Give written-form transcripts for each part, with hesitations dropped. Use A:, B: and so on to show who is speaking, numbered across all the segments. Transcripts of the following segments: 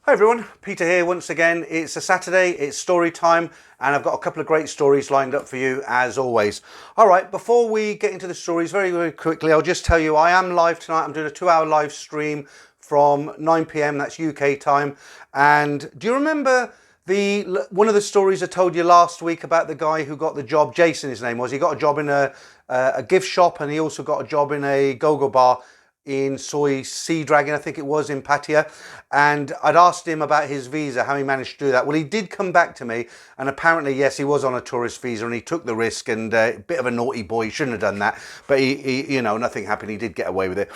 A: Hi everyone, Peter here once again. It's a Saturday, it's story time, and I've got a couple of great stories lined up for you as always. All right, before we get into the stories very quickly, I'll just tell you I am live tonight. I'm doing a 2-hour live stream from 9 p.m, that's UK time. And do you remember one of the stories I told you last week about the guy who got the job? Jason, his name was. He got a job in a gift shop, and he also got a job in a go-go bar in Sea Dragon, I think it was, in Pattaya. And I'd asked him about his visa, how he managed to do that. Well, he did come back to me, and apparently, yes, he was on a tourist visa, and he took the risk, and a bit of a naughty boy, he shouldn't have done that, but he you know, nothing happened, he did get away with it.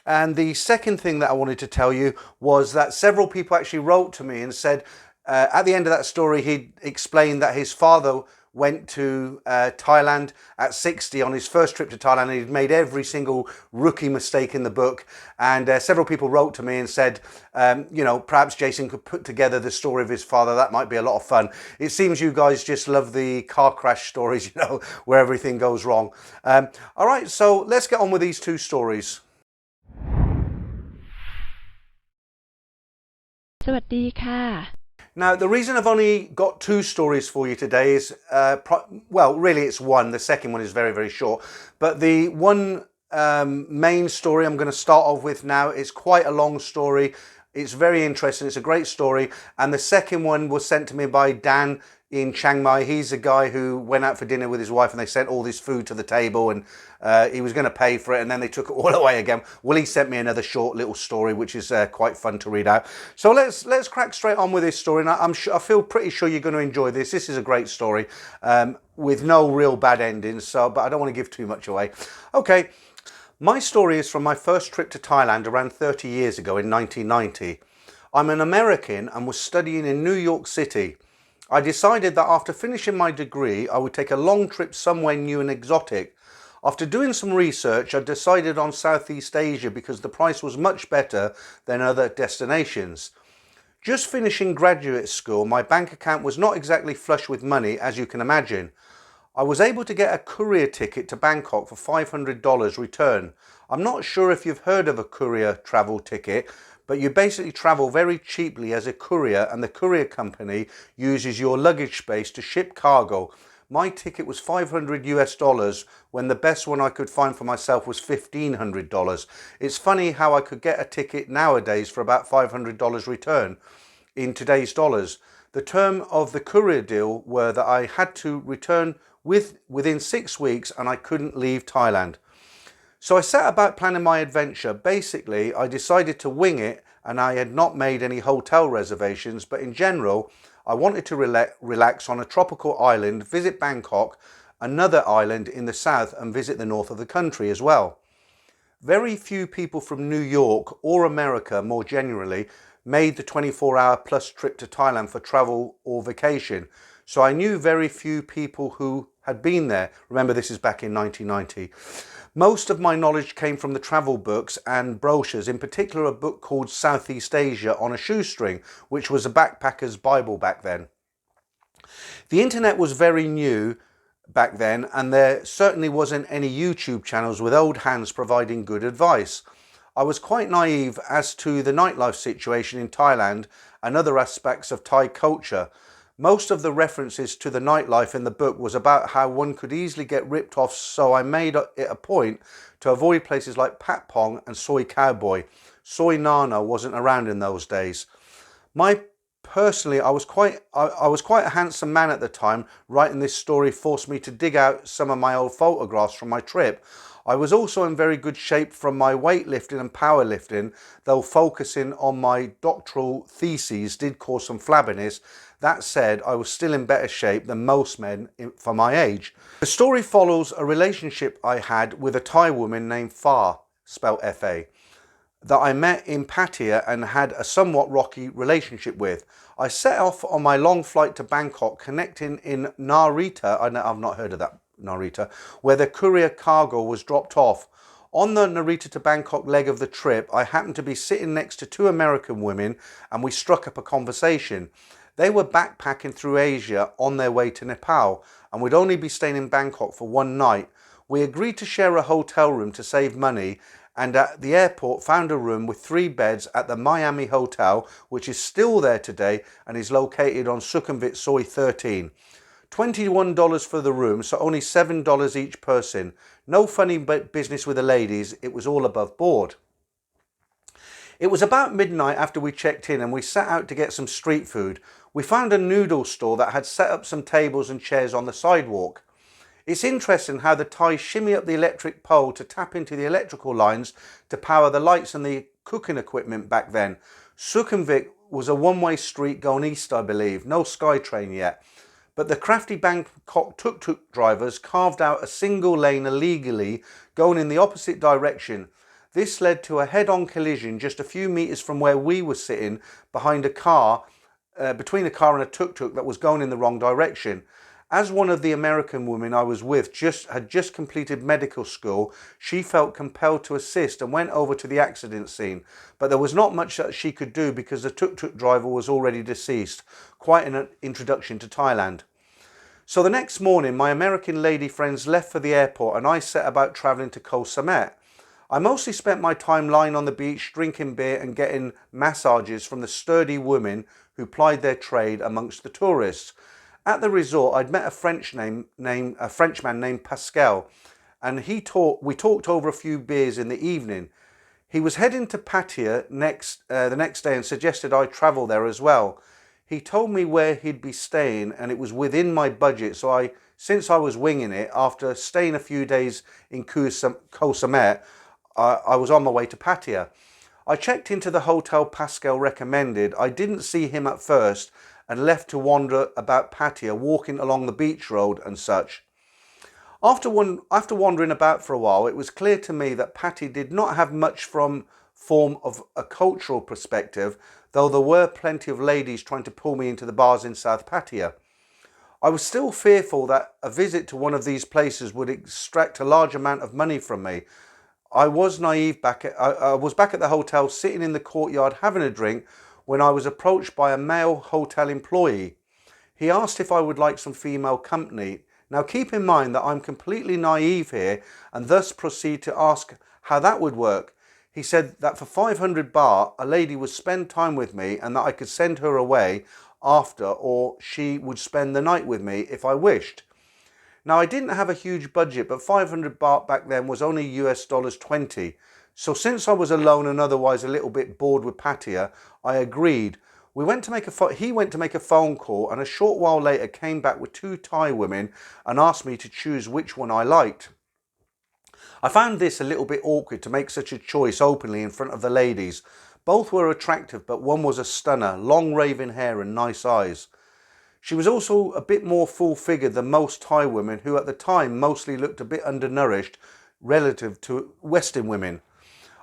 A: And the second thing that I wanted to tell you was that several people actually wrote to me and said, at the end of that story, he explained that his father went to Thailand at 60 on his first trip to Thailand, and he'd made every single rookie mistake in the book. And several people wrote to me and said, you know, perhaps Jason could put together the story of his father. That might be a lot of fun. It seems you guys just love the car crash stories, you know, where everything goes wrong. All right, so let's get on with these two stories.
B: สวัสดีค่ะ
A: Now, the reason I've only got two stories for you today is, well, really it's one. The second one is very short. But the one main story I'm going to start off with now is quite a long story. It's very interesting. It's a great story. And the second one was sent to me by Dan in Chiang Mai. He's a guy who went out for dinner with his wife, and they sent all this food to the table, and he was going to pay for it, and then they took it all away again. Well, he sent me another short little story, which is quite fun to read out. So let's crack straight on with this story, and I feel pretty sure you're going to enjoy this. This is a great story with no real bad endings, but I don't want to give too much away. Okay, my story is from my first trip to Thailand around 30 years ago in 1990. I'm an American and was studying in New York City. I decided that after finishing my degree, I would take a long trip somewhere new and exotic. After doing some research, I decided on Southeast Asia because the price was much better than other destinations. Just finishing graduate school, my bank account was not exactly flush with money, as you can imagine. I was able to get a courier ticket to Bangkok for $500 return. I'm not sure if you've heard of a courier travel ticket, but you basically travel very cheaply as a courier, and the courier company uses your luggage space to ship cargo. My ticket was $500 when the best one I could find for myself was $1,500. It's funny how I could get a ticket nowadays for about $500 return in today's dollars. The term of the courier deal were that I had to return within 6 weeks, and I couldn't leave Thailand. So I set about planning my adventure. Basically, I decided to wing it, and I had not made any hotel reservations, but in general, I wanted to relax on a tropical island, visit Bangkok, another island in the south, and visit the north of the country as well. Very few people from New York or America more generally made the 24-hour plus trip to Thailand for travel or vacation. So I knew very few people who had been there. Remember, this is back in 1990. Most of my knowledge came from the travel books and brochures, in particular a book called Southeast Asia on a Shoestring, which was a backpacker's Bible back then. The internet was very new back then, and there certainly wasn't any YouTube channels with old hands providing good advice. I was quite naive as to the nightlife situation in Thailand and other aspects of Thai culture. Most of the references to the nightlife in the book was about how one could easily get ripped off, so I made it a point to avoid places like Pat Pong and Soicowboy. Soy Nana wasn't around in those days. Personally, I was quite a handsome man at the time. Writing this story forced me to dig out some of my old photographs from my trip. I was also in very good shape from my weightlifting and powerlifting, though focusing on my doctoral theses did cause some flabbiness. That said, I was still in better shape than most men for my age. The story follows a relationship I had with a Thai woman named Fa, spelled F-A, that I met in Pattaya and had a somewhat rocky relationship with. I set off on my long flight to Bangkok, connecting in Narita, I've not heard of that, Narita, where the courier cargo was dropped off. On the Narita to Bangkok leg of the trip, I happened to be sitting next to two American women, and we struck up a conversation. They were backpacking through Asia on their way to Nepal, and would only be staying in Bangkok for one night. We agreed to share a hotel room to save money, and at the airport found a room with 3 beds at the Miami Hotel, which is still there today and is located on Sukhumvit Soi 13. $21 for the room, so only $7 each person. No funny business with the ladies, it was all above board. It was about midnight after we checked in and we sat out to get some street food. We found a noodle store that had set up some tables and chairs on the sidewalk. It's interesting how the Thai shimmy up the electric pole to tap into the electrical lines to power the lights and the cooking equipment back then. Sukhumvit was a one-way street going east, I believe, no SkyTrain yet. But the crafty Bangkok tuk-tuk drivers carved out a single lane illegally going in the opposite direction. This led to a head-on collision just a few metres from where we were sitting behind a car, between a car and a tuk-tuk that was going in the wrong direction. As one of the American women I was with had just completed medical school, she felt compelled to assist and went over to the accident scene. But there was not much that she could do because the tuk-tuk driver was already deceased. Quite an introduction to Thailand. So the next morning, my American lady friends left for the airport and I set about travelling to Koh Samet. I mostly spent my time lying on the beach, drinking beer and getting massages from the sturdy women who plied their trade amongst the tourists. At the resort, I'd met a Frenchman named Pascal, and we talked over a few beers in the evening. He was heading to Pattaya the next day and suggested I travel there as well. He told me where he'd be staying, and it was within my budget. So since I was winging it, after staying a few days in Koh Samet, I was on my way to Pattaya. I checked into the hotel Pascal recommended. I didn't see him at first and left to wander about Pattaya, walking along the beach road and such. After wandering about for a while, it was clear to me that Pattaya did not have much from form of a cultural perspective, though there were plenty of ladies trying to pull me into the bars in South Pattaya. I was still fearful that a visit to one of these places would extract a large amount of money from me. I was naive. I was back at the hotel sitting in the courtyard having a drink when I was approached by a male hotel employee. He asked if I would like some female company. Now keep in mind that I'm completely naive here and thus proceed to ask how that would work. He said that for 500 baht a lady would spend time with me and that I could send her away after, or she would spend the night with me if I wished. Now I didn't have a huge budget, but 500 baht back then was only US dollars 20. So since I was alone and otherwise a little bit bored with Pattaya, I agreed. He went to make a phone call and a short while later came back with 2 Thai women and asked me to choose which one I liked. I found this a little bit awkward to make such a choice openly in front of the ladies. Both were attractive, but one was a stunner, long raven hair and nice eyes. She was also a bit more full-figured than most Thai women, who at the time mostly looked a bit undernourished relative to Western women.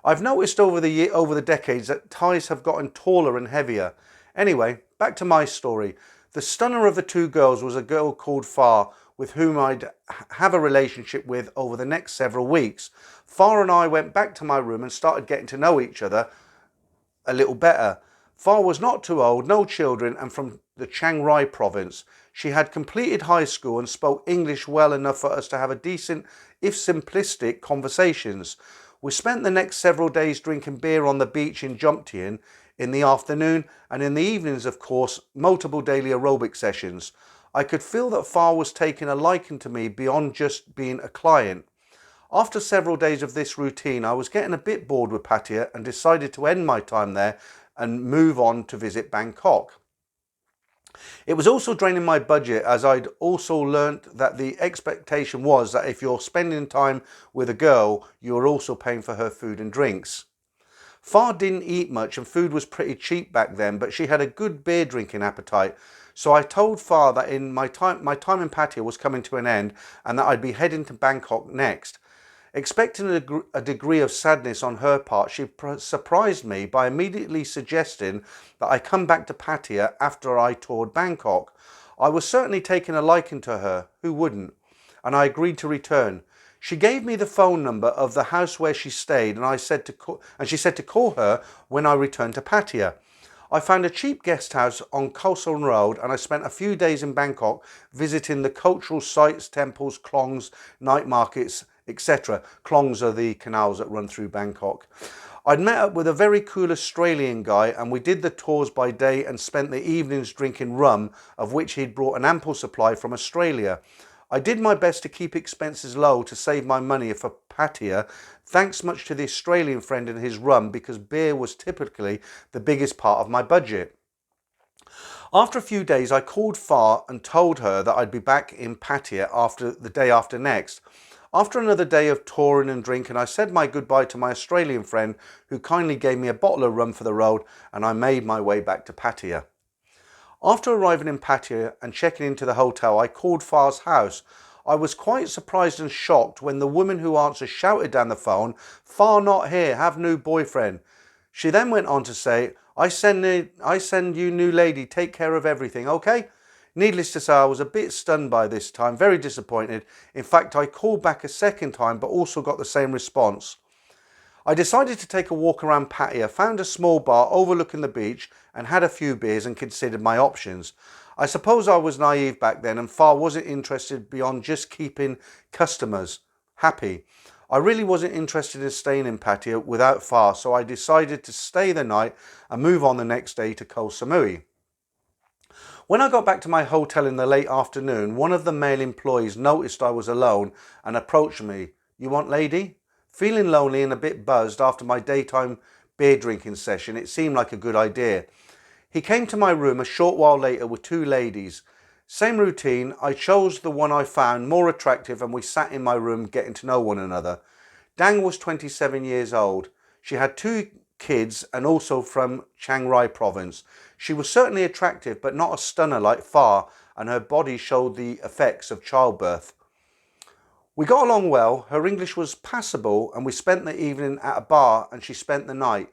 A: I've noticed over the decades that Thais have gotten taller and heavier. Anyway, back to my story. The stunner of the 2 girls was a girl called Far, with whom I'd have a relationship with over the next several weeks. Far and I went back to my room and started getting to know each other a little better. Far was not too old, no children, and from the Chiang province. She had completed high school and spoke English well enough for us to have a decent, if simplistic, conversations. We spent the next several days drinking beer on the beach in Jomtien in the afternoon, and in the evenings, of course, multiple daily aerobic sessions. I could feel that Far was taking a liking to me beyond just being a client. After several days of this routine, I was getting a bit bored with Pattaya and decided to end my time there and move on to visit Bangkok. It was also draining my budget, as I'd also learnt that the expectation was that if you're spending time with a girl, you're also paying for her food and drinks. Far didn't eat much and food was pretty cheap back then, but she had a good beer drinking appetite. So I told Far that my time in Pattaya was coming to an end and that I'd be heading to Bangkok next. Expecting a degree of sadness on her part, she surprised me by immediately suggesting that I come back to Pattaya after I toured Bangkok. I was certainly taking a liking to her, who wouldn't? And I agreed to return. She gave me the phone number of the house where she stayed and she said to call her when I returned to Pattaya. I found a cheap guest house on Kosong Road and I spent a few days in Bangkok visiting the cultural sites, temples, klongs, night markets, etc. Klongs are the canals that run through Bangkok. I'd met up with a very cool Australian guy and we did the tours by day and spent the evenings drinking rum, of which he'd brought an ample supply from Australia. I did my best to keep expenses low to save my money for Pattaya, thanks much to the Australian friend and his rum, because beer was typically the biggest part of my budget. After a few days, I called Far and told her that I'd be back in Pattaya after the day after next. After another day of touring and drinking, I said my goodbye to my Australian friend, who kindly gave me a bottle of rum for the road, and I made my way back to Pattaya. After arriving in Pattaya and checking into the hotel, I called Far's house. I was quite surprised and shocked when the woman who answered shouted down the phone, "Far not here, have new boyfriend." She then went on to say, I send you new lady, take care of everything, okay? Needless to say, I was a bit stunned by this time, very disappointed. In fact, I called back a second time, but also got the same response. I decided to take a walk around Pattaya, found a small bar overlooking the beach and had a few beers and considered my options. I suppose I was naive back then and Far wasn't interested beyond just keeping customers happy. I really wasn't interested in staying in Pattaya without Far, so I decided to stay the night and move on the next day to Koh Samui. When I got back to my hotel in the late afternoon, one of the male employees noticed I was alone and approached me. "You want lady?" Feeling lonely and a bit buzzed after my daytime beer drinking session, it seemed like a good idea. He came to my room a short while later with two ladies. Same routine, I chose the one I found more attractive and we sat in my room getting to know one another. Dang was 27 years old. She had two kids and also from Chiang province. She was certainly attractive but not a stunner like Far, and her body showed the effects of childbirth. We got along well, her English was passable and we spent the evening at a bar and she spent the night.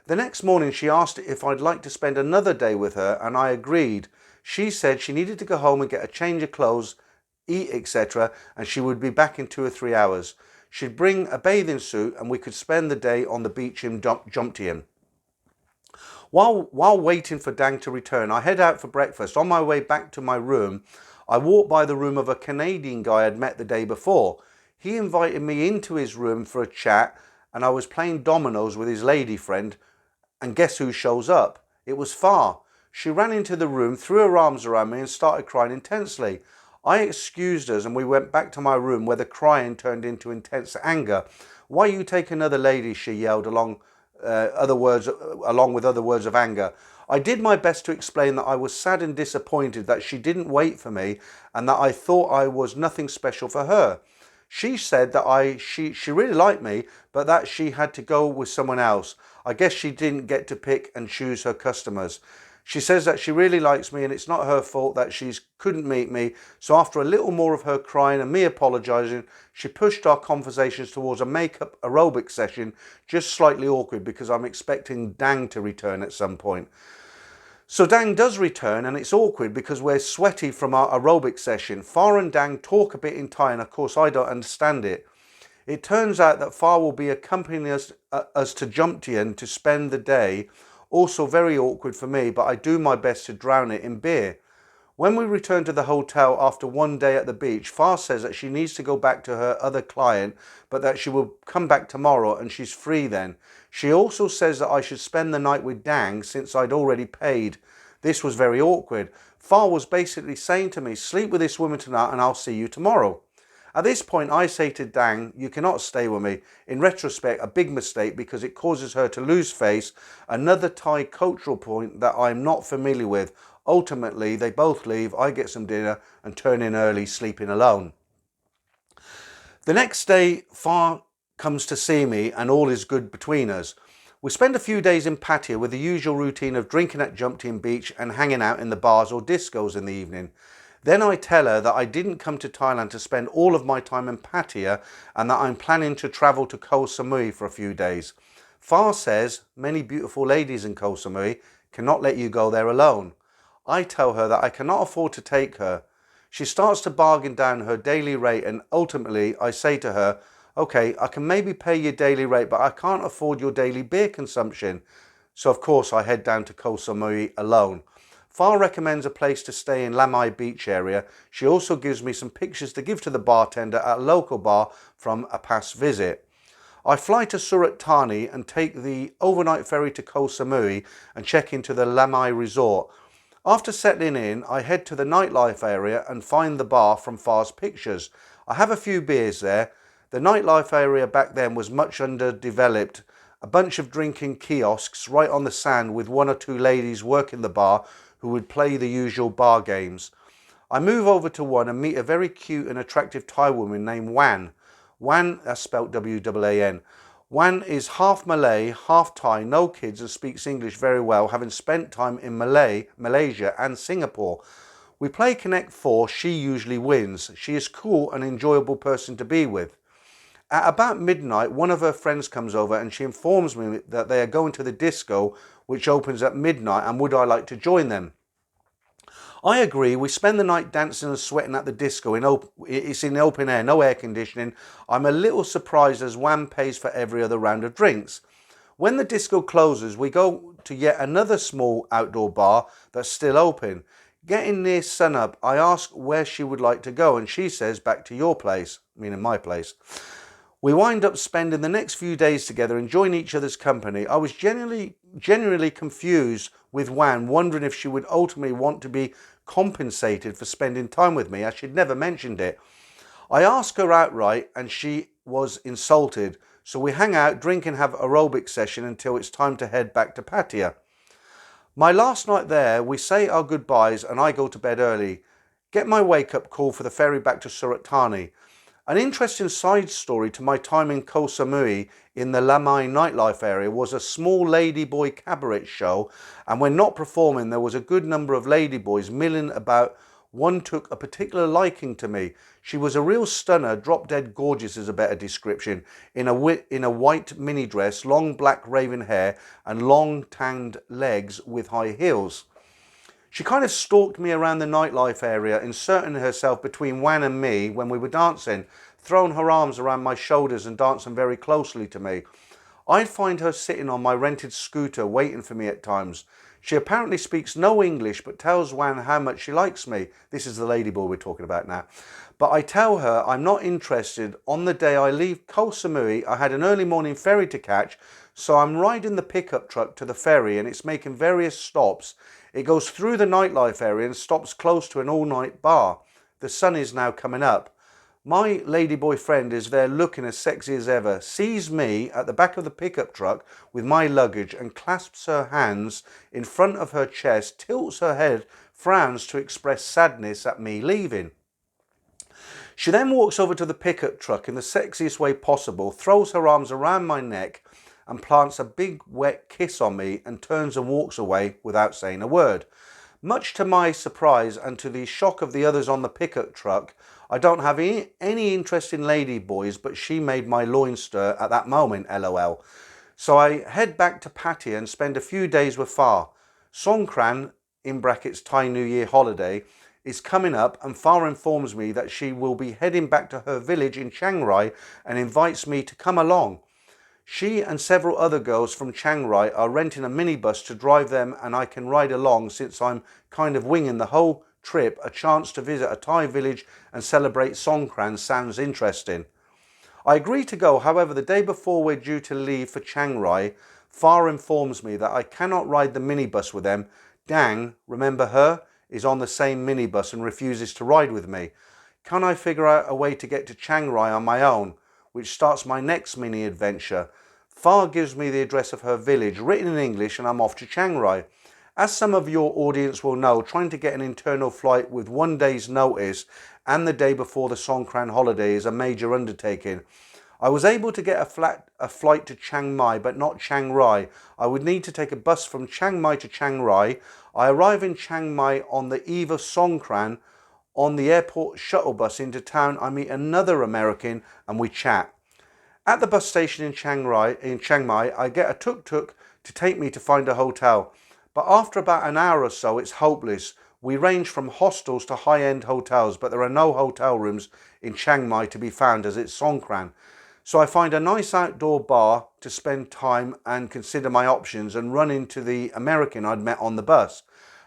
A: The next morning she asked if I'd like to spend another day with her and I agreed. She said she needed to go home and get a change of clothes, eat, etc. and she would be back in 2 or 3 hours. She'd bring a bathing suit and we could spend the day on the beach in Jomtien. While waiting for Dang to return, I head out for breakfast. On my way back to my room, I walked by the room of a Canadian guy I'd met the day before. He invited me into his room for a chat and I was playing dominoes with his lady friend, and guess who shows up? It was Far. She ran into the room, threw her arms around me and started crying intensely. I excused us and we went back to my room where the crying turned into intense anger. "Why you take another lady?" she yelled along with other words of anger. I did my best to explain that I was sad and disappointed that she didn't wait for me and that I thought I was nothing special for her. She said that she really liked me, but that she had to go with someone else. I guess she didn't get to pick and choose her customers. She says that she really likes me and it's not her fault that she couldn't meet me. So after a little more of her crying and me apologising, she pushed our conversations towards a makeup aerobic session, just slightly awkward because I'm expecting Dang to return at some point. So Dang does return and it's awkward because we're sweaty from our aerobic session. Far and Dang talk a bit in Thai and of course I don't understand it. It turns out that Far will be accompanying us to Jomtien to spend the day. Also very awkward for me, but I do my best to drown it in beer. When we return to the hotel after one day at the beach, Far says that she needs to go back to her other client, but that she will come back tomorrow and she's free then. She also says that I should spend the night with Dang since I'd already paid. This was very awkward. Far was basically saying to me, "Sleep with this woman tonight and I'll see you tomorrow." At this point, I say to Dang, "You cannot stay with me." In retrospect, a big mistake because it causes her to lose face. Another Thai cultural point that I'm not familiar with. Ultimately, they both leave, I get some dinner and turn in early, sleeping alone. The next day, Far comes to see me and all is good between us. We spend a few days in Pattaya with the usual routine of drinking at Jomtien Beach and hanging out in the bars or discos in the evening. Then I tell her that I didn't come to Thailand to spend all of my time in Pattaya and that I'm planning to travel to Koh Samui for a few days. Far says many beautiful ladies in Koh Samui cannot let you go there alone. I tell her that I cannot afford to take her. She starts to bargain down her daily rate and ultimately I say to her, "Okay, I can maybe pay your daily rate, but I can't afford your daily beer consumption." So of course I head down to Koh Samui alone. Far recommends a place to stay in Lamai beach area. She also gives me some pictures to give to the bartender at a local bar from a past visit. I fly to Surat Thani and take the overnight ferry to Koh Samui and check into the Lamai resort. After settling in, I head to the nightlife area and find the bar from Far's pictures. I have a few beers there. The nightlife area back then was much underdeveloped. A bunch of drinking kiosks right on the sand with one or two ladies working the bar who would play the usual bar games. I move over to one and meet a very cute and attractive Thai woman named Wan. Wan, that's spelt W-A-A-N. Wan is half Malay, half Thai, no kids, and speaks English very well, having spent time in Malaysia and Singapore. We play Connect 4, she usually wins. She is cool and enjoyable person to be with. At about midnight, one of her friends comes over and she informs me that they are going to the disco, which opens at midnight, and would I like to join them. I agree. We spend the night dancing and sweating at the disco. It's in open air, no air conditioning. I'm a little surprised as Wham pays for every other round of drinks. When the disco closes, we go to yet another small outdoor bar that's still open. Getting near sunup, I ask where she would like to go, and she says back to your place, meaning my place. We wind up spending the next few days together, enjoying each other's company. I was genuinely confused with Wan, wondering if she would ultimately want to be compensated for spending time with me, as she'd never mentioned it. I asked her outright and she was insulted, so we hang out, drink and have aerobic session until it's time to head back to Pattaya. My last night there, we say our goodbyes and I go to bed early. Get my wake-up call for the ferry back to Surat Thani. An interesting side story to my time in Koh Samui in the Lamai nightlife area was a small ladyboy cabaret show, and when not performing there was a good number of ladyboys milling about. One took a particular liking to me. She was a real stunner, drop dead gorgeous is a better description, in a white mini dress, long black raven hair and long tanned legs with high heels. She kind of stalked me around the nightlife area, inserting herself between Wan and me when we were dancing, throwing her arms around my shoulders and dancing very closely to me. I'd find her sitting on my rented scooter waiting for me at times. She apparently speaks no English but tells Wan how much she likes me. This is the ladyboy we're talking about now. But I tell her I'm not interested. On the day I leave Koh Samui, I had an early morning ferry to catch, so I'm riding the pickup truck to the ferry and it's making various stops. It goes through the nightlife area and stops close to an all-night bar. The sun is now coming up. My ladyboy friend is there looking as sexy as ever, sees me at the back of the pickup truck with my luggage and clasps her hands in front of her chest, tilts her head, frowns to express sadness at me leaving. She then walks over to the pickup truck in the sexiest way possible, throws her arms around my neck and plants a big wet kiss on me and turns and walks away without saying a word. Much to my surprise and to the shock of the others on the pickup truck, I don't have any interest in lady boys, but she made my loins stir at that moment, lol. So I head back to Pattaya and spend a few days with Far. Songkran, in brackets Thai New Year holiday, is coming up and Far informs me that she will be heading back to her village in Chiang Rai and invites me to come along. She and several other girls from Chiang Rai are renting a minibus to drive them and I can ride along since I'm kind of winging the whole trip. A chance to visit a Thai village and celebrate Songkran sounds interesting. I agree to go, however the day before we're due to leave for Chiang Rai, Far informs me that I cannot ride the minibus with them. Dang, remember her, is on the same minibus and refuses to ride with me. Can I figure out a way to get to Chiang Rai on my own, which starts my next mini adventure? Far gives me the address of her village, written in English, and I'm off to Chiang Rai. As some of your audience will know, trying to get an internal flight with 1 day's notice and the day before the Songkran holiday is a major undertaking. I was able to get a flight to Chiang Mai, but not Chiang Rai. I would need to take a bus from Chiang Mai to Chiang Rai. I arrive in Chiang Mai on the eve of Songkran. On the airport shuttle bus into town, I meet another American and we chat. At the bus station in Chiang Mai, I get a tuk-tuk to take me to find a hotel. But after about an hour or so, it's hopeless. We range from hostels to high-end hotels, but there are no hotel rooms in Chiang Mai to be found as it's Songkran. So I find a nice outdoor bar to spend time and consider my options and run into the American I'd met on the bus.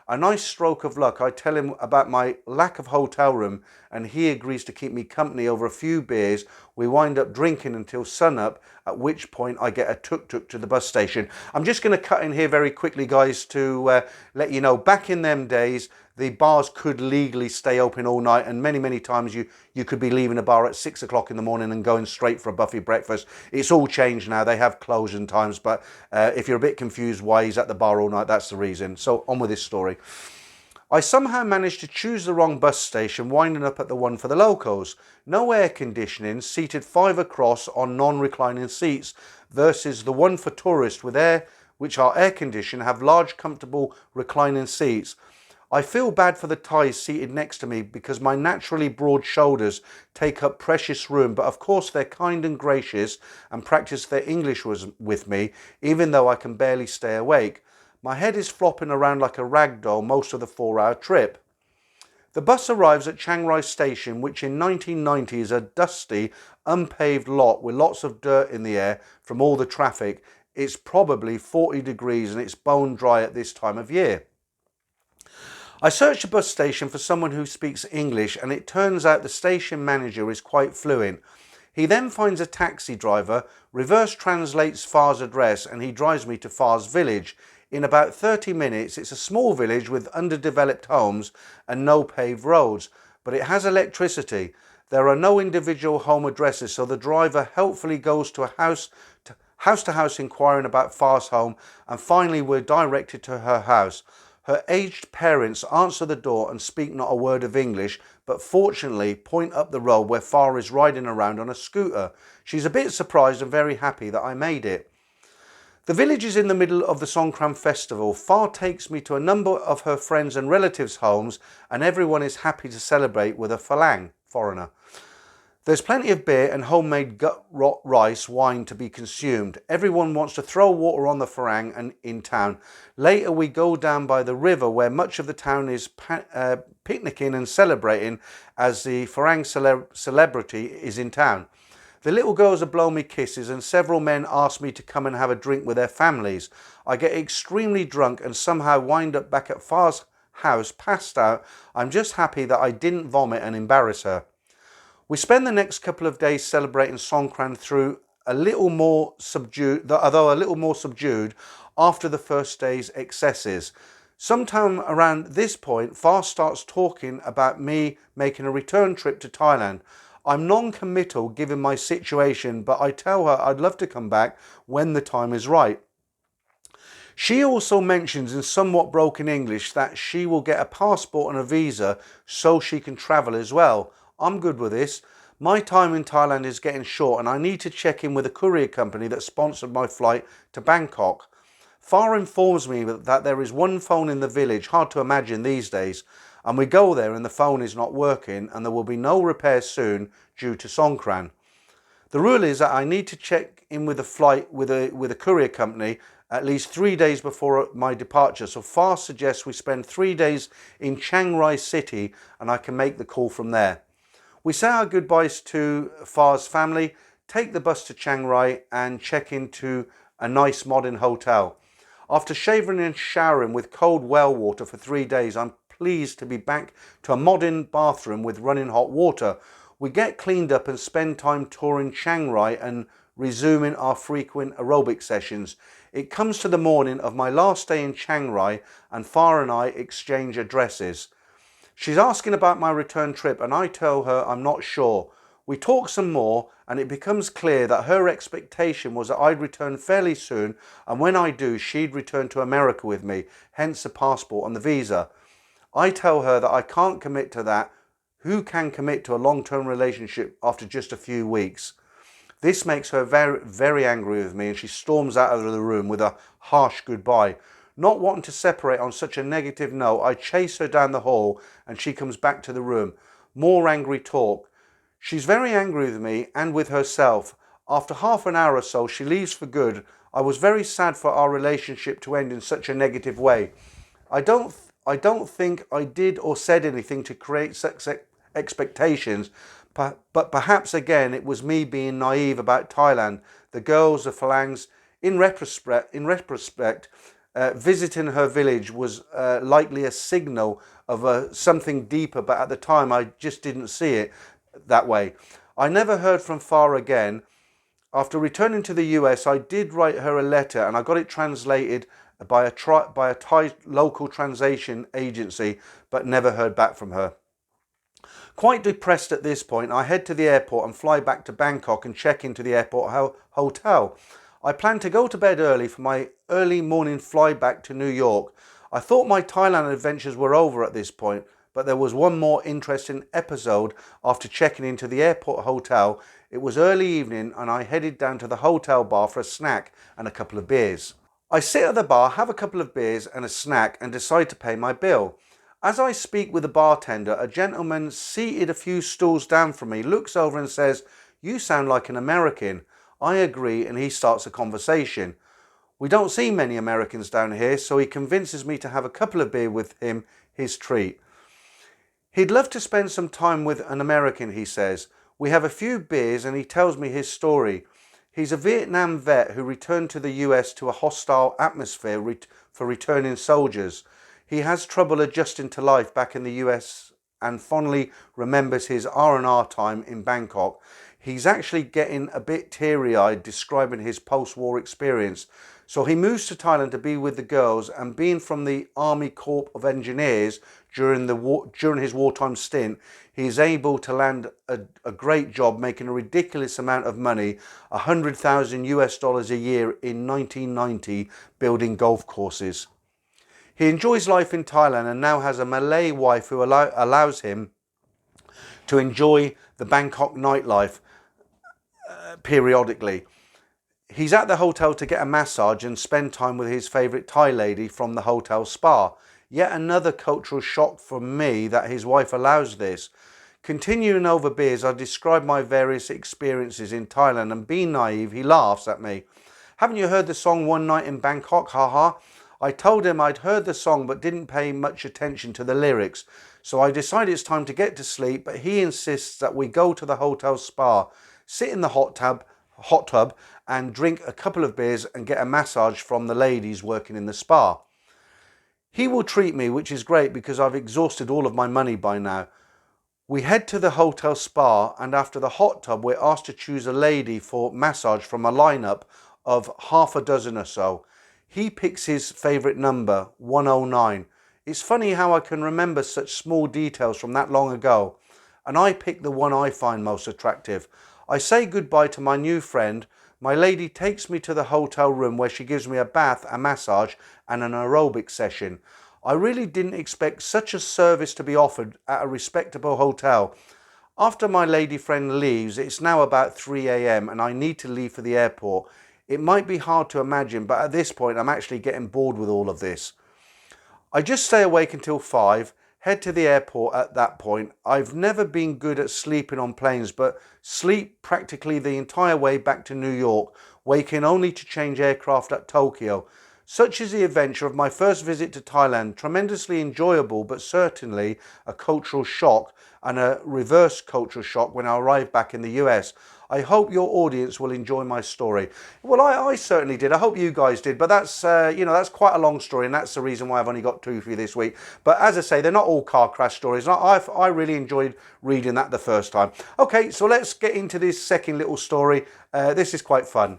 A: A nice stroke of luck, I tell him about my lack of hotel room and he agrees to keep me company over a few beers. We wind up drinking until sunup, at which point I get a tuk-tuk to the bus station. I'm just going to cut in here very quickly, guys, to let you know, back in them days, the bars could legally stay open all night, and many times you could be leaving a bar at 6 o'clock in the morning and going straight for a buffet breakfast. It's all changed now. They have closing times, but if you're a bit confused why he's at the bar all night, that's the reason. So on with this story. I somehow managed to choose the wrong bus station, winding up at the one for the locals. No air conditioning, seated 5 across on non-reclining seats, versus the one for tourists with air, which are air conditioned, have large comfortable reclining seats. I feel bad for the Thais seated next to me because my naturally broad shoulders take up precious room, but of course they're kind and gracious and practice their English with me, even though I can barely stay awake. My head is flopping around like a rag doll most of the 4-hour trip. The bus arrives at Chiang Rai station, which in 1990 is a dusty, unpaved lot with lots of dirt in the air from all the traffic. It's probably 40 degrees and it's bone dry at this time of year. I searched the bus station for someone who speaks English, and it turns out the station manager is quite fluent. He then finds a taxi driver, reverse translates Far's address, and he drives me to Far's village. In about 30 minutes, it's a small village with underdeveloped homes and no paved roads, but it has electricity. There are no individual home addresses, so the driver helpfully goes to house to house inquiring about Far's home, and finally we're directed to her house. Her aged parents answer the door and speak not a word of English, but fortunately point up the road where Far is riding around on a scooter. She's a bit surprised and very happy that I made it. The village is in the middle of the Songkran festival. Far takes me to a number of her friends and relatives' homes, and everyone is happy to celebrate with a phalang, foreigner. There's plenty of beer and homemade gut rot rice wine to be consumed. Everyone wants to throw water on the phalang and in town. Later we go down by the river where much of the town is picnicking and celebrating as the phalang celebrity is in town. The little girls are blowing me kisses and several men ask me to come and have a drink with their families. I get extremely drunk and somehow wind up back at Far's house passed out. I'm just happy that I didn't vomit and embarrass her. We spend the next couple of days celebrating Songkran through a little more subdued, although a little more subdued after the first day's excesses. Sometime around this point, Far starts talking about me making a return trip to Thailand. I'm non-committal given my situation, but I tell her I'd love to come back when the time is right. She also mentions in somewhat broken English that she will get a passport and a visa so she can travel as well. I'm good with this. My time in Thailand is getting short and I need to check in with a courier company that sponsored my flight to Bangkok. Far informs me that there is one phone in the village, hard to imagine these days, and we go there and the phone is not working and there will be no repairs soon due to Songkran. The rule is that I need to check in with a flight with a courier company at least 3 days before my departure, so Far suggests we spend 3 days in Chiang Rai city and I can make the call from there. We say our goodbyes to Far's family, take the bus to Chiang Rai and check into a nice modern hotel. After shaving and showering with cold well water for 3 days, I'm pleased to be back to a modern bathroom with running hot water. We get cleaned up and spend time touring Chiang Rai and resuming our frequent aerobic sessions. It comes to the morning of my last day in Chiang Rai and Far and I exchange addresses. She's asking about my return trip and I tell her I'm not sure. We talk some more and it becomes clear that her expectation was that I'd return fairly soon, and when I do, she'd return to America with me, hence the passport and the visa. I tell her that I can't commit to that. Who can commit to a long-term relationship after just a few weeks? This makes her very angry with me and she storms out of the room with a harsh goodbye. Not wanting to separate on such a negative note, I chase her down the hall and she comes back to the room. More angry talk. She's very angry with me and with herself. After half an hour or so, she leaves for good. I was very sad for our relationship to end in such a negative way. I don't think I did or said anything to create such expectations, but perhaps again it was me being naive about Thailand, the girls, the phalangs. In retrospect, visiting her village was likely a signal of something deeper, but at the time I just didn't see it that way. I never heard from Farah again. After returning to the US, I did write her a letter and I got it translated by a Thai local translation agency, but never heard back from her. Quite depressed at this point, I head to the airport and fly back to Bangkok and check into the airport hotel. I plan to go to bed early for my early morning fly back to New York. I thought my Thailand adventures were over at this point, but there was one more interesting episode after checking into the airport hotel. It was early evening and I headed down to the hotel bar for a snack and a couple of beers. I sit at the bar, have a couple of beers and a snack and decide to pay my bill. As I speak with the bartender, a gentleman seated a few stools down from me looks over and says, "You sound like an American." I agree and he starts a conversation. We don't see many Americans down here, so he convinces me to have a couple of beers with him, his treat. He'd love to spend some time with an American, he says. We have a few beers and he tells me his story. He's a Vietnam vet who returned to the US to a hostile atmosphere for returning soldiers. He has trouble adjusting to life back in the US and fondly remembers his R&R time in Bangkok. He's actually getting a bit teary-eyed describing his post-war experience. So he moves to Thailand to be with the girls, and being from the Army Corps of Engineers during his wartime stint, he is able to land a great job making a ridiculous amount of money, 100,000 US dollars a year in 1990, building golf courses. He enjoys life in Thailand and now has a Malay wife who allows him to enjoy the Bangkok nightlife periodically. He's at the hotel to get a massage and spend time with his favourite Thai lady from the hotel spa. Yet another cultural shock for me that his wife allows this. Continuing over beers, I describe my various experiences in Thailand and being naive, he laughs at me. "Haven't you heard the song One Night in Bangkok, haha?" I told him I'd heard the song but didn't pay much attention to the lyrics. So I decide it's time to get to sleep, but he insists that we go to the hotel spa, sit in the hot tub and drink a couple of beers and get a massage from the ladies working in the spa. He will treat me, which is great because I've exhausted all of my money by now. We head to the hotel spa and after the hot tub we're asked to choose a lady for massage from a lineup of half a dozen or so. He picks his favourite number, 109. It's funny how I can remember such small details from that long ago. And I pick the one I find most attractive. I say goodbye to my new friend. My lady takes me to the hotel room where she gives me a bath, a massage and an aerobic session. I really didn't expect such a service to be offered at a respectable hotel. After my lady friend leaves, it's now about 3 a.m. and I need to leave for the airport. It might be hard to imagine, but at this point I'm actually getting bored with all of this. I just stay awake until 5, head to the airport at that point. I've never been good at sleeping on planes, but sleep practically the entire way back to New York, waking only to change aircraft at Tokyo. Such is the adventure of my first visit to Thailand, tremendously enjoyable, but certainly a cultural shock and a reverse cultural shock when I arrived back in the US. I hope your audience will enjoy my story. Well, I certainly did. I hope you guys did. But that's, that's quite a long story. And that's the reason why I've only got 2 for you this week. But as I say, they're not all car crash stories. I really enjoyed reading that the first time. Okay, so let's get into this second little story. This is quite fun.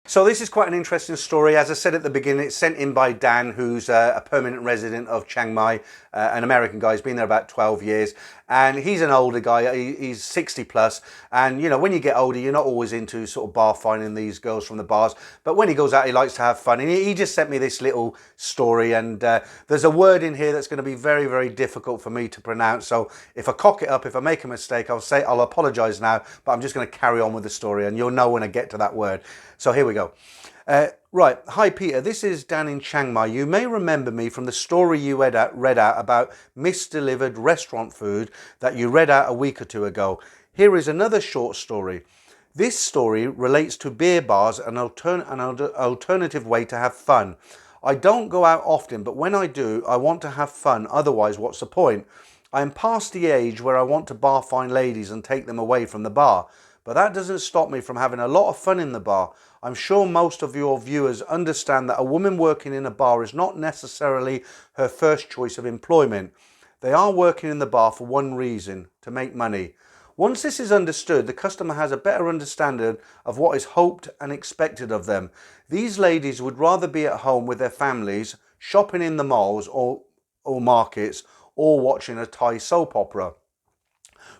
A: So this is quite an interesting story. As I said at the beginning, it's sent in by Dan, who's a permanent resident of Chiang Mai, an American guy. He's been there about 12 years. And he's an older guy. He's 60 plus. And, when you get older, you're not always into sort of bar finding these girls from the bars. But when he goes out, he likes to have fun. And he just sent me this little story. And there's a word in here that's going to be very, very difficult for me to pronounce. So if I cock it up, if I make a mistake, I'll apologise now. But I'm just going to carry on with the story. And you'll know when I get to that word. So here we go. Right. Hi, Peter. This is Dan in Chiang Mai. You may remember me from the story you read out about misdelivered restaurant food that you read out a week or 2 ago. Here is another short story. This story relates to beer bars, an alternative way to have fun. I don't go out often, but when I do, I want to have fun. Otherwise, what's the point? I am past the age where I want to bar find ladies and take them away from the bar. But that doesn't stop me from having a lot of fun in the bar. I'm sure most of your viewers understand that a woman working in a bar is not necessarily her first choice of employment. They are working in the bar for one reason: to make money. Once this is understood, the customer has a better understanding of what is hoped and expected of them. These ladies would rather be at home with their families, shopping in the malls or markets, or watching a Thai soap opera,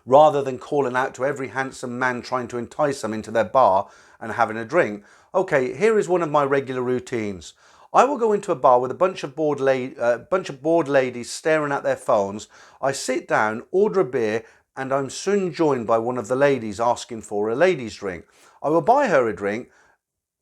A: rather than calling out to every handsome man trying to entice them into their bar and having a drink. Okay, here is one of my regular routines. I will go into a bar with a bunch of bored ladies staring at their phones. I sit down, order a beer, and I'm soon joined by one of the ladies asking for a ladies' drink. I will buy her a drink,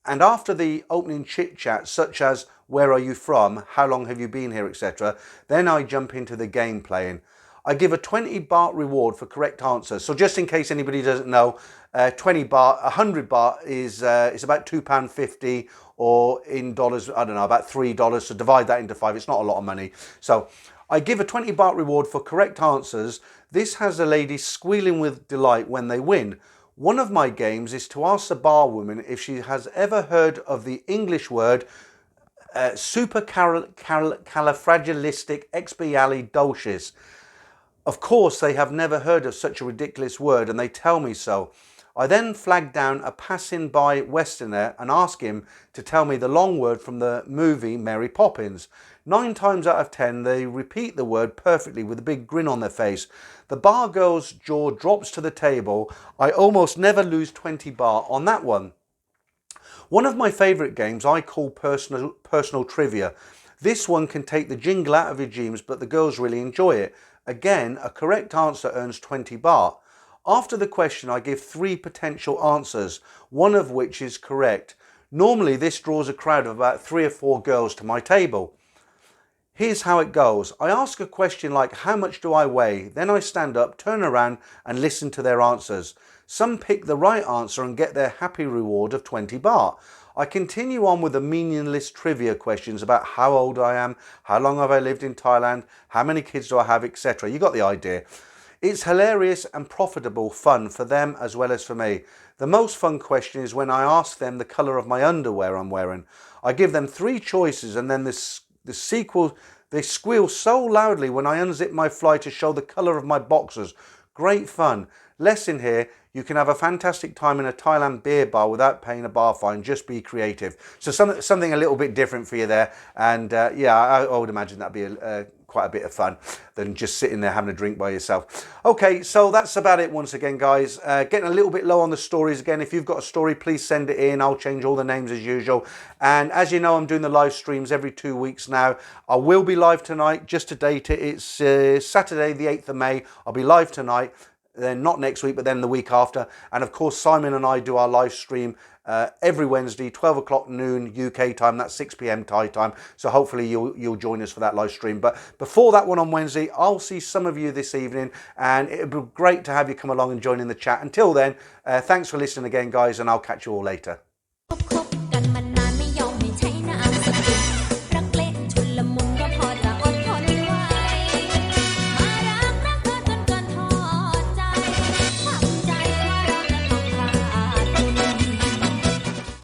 A: and after the opening chit-chat, such as where are you from, how long have you been here, etc., then I jump into the game playing. I give a 20 baht reward for correct answers. So just in case anybody doesn't know, 20 baht, 100 baht is about £2.50, or in dollars, I don't know, about $3. So divide that into 5. It's not a lot of money. So I give a 20 baht reward for correct answers. This has a lady squealing with delight when they win. One of my games is to ask the barwoman if she has ever heard of the English word supercalifragilisticexpialidocious. Of course, they have never heard of such a ridiculous word, and they tell me so. I then flag down a passing by Westerner and ask him to tell me the long word from the movie Mary Poppins. 9 times out of 10, they repeat the word perfectly with a big grin on their face. The bar girl's jaw drops to the table. I almost never lose 20 baht on that one. One of my favourite games I call personal trivia. This one can take the jingle out of your jeans, but the girls really enjoy it. Again, a correct answer earns 20 baht. After the question, I give 3 potential answers, one of which is correct. Normally, this draws a crowd of about 3 or 4 girls to my table. Here's how it goes. I ask a question like, how much do I weigh? Then I stand up, turn around and listen to their answers. Some pick the right answer and get their happy reward of 20 baht. I continue on with the meaningless trivia questions about how old I am, how long have I lived in Thailand, how many kids do I have, etc. You got the idea. It's hilarious and profitable fun for them as well as for me. The most fun question is when I ask them the colour of my underwear I'm wearing. I give them 3 choices, and then they squeal so loudly when I unzip my fly to show the colour of my boxers. Great fun. Lesson here: you can have a fantastic time in a Thailand beer bar without paying a bar fine. Just be creative. So something a little bit different for you there. And yeah, I would imagine that'd be quite a bit of fun than just sitting there having a drink by yourself. Okay, so that's about it once again, guys. Getting a little bit low on the stories again. If you've got a story, please send it in. I'll change all the names as usual. And as you know, I'm doing the live streams every 2 weeks now. I will be live tonight. Just to date it, it's Saturday the 8th of May. I'll be live tonight. Then not next week, but then the week after. And of course, Simon and I do our live stream every Wednesday, 12 o'clock noon UK time. That's 6 p.m. Thai time. So hopefully you'll join us for that live stream. But before that one on Wednesday, I'll see some of you this evening, and it'd be great to have you come along and join in the chat. Until then, thanks for listening again, guys, and I'll catch you all later.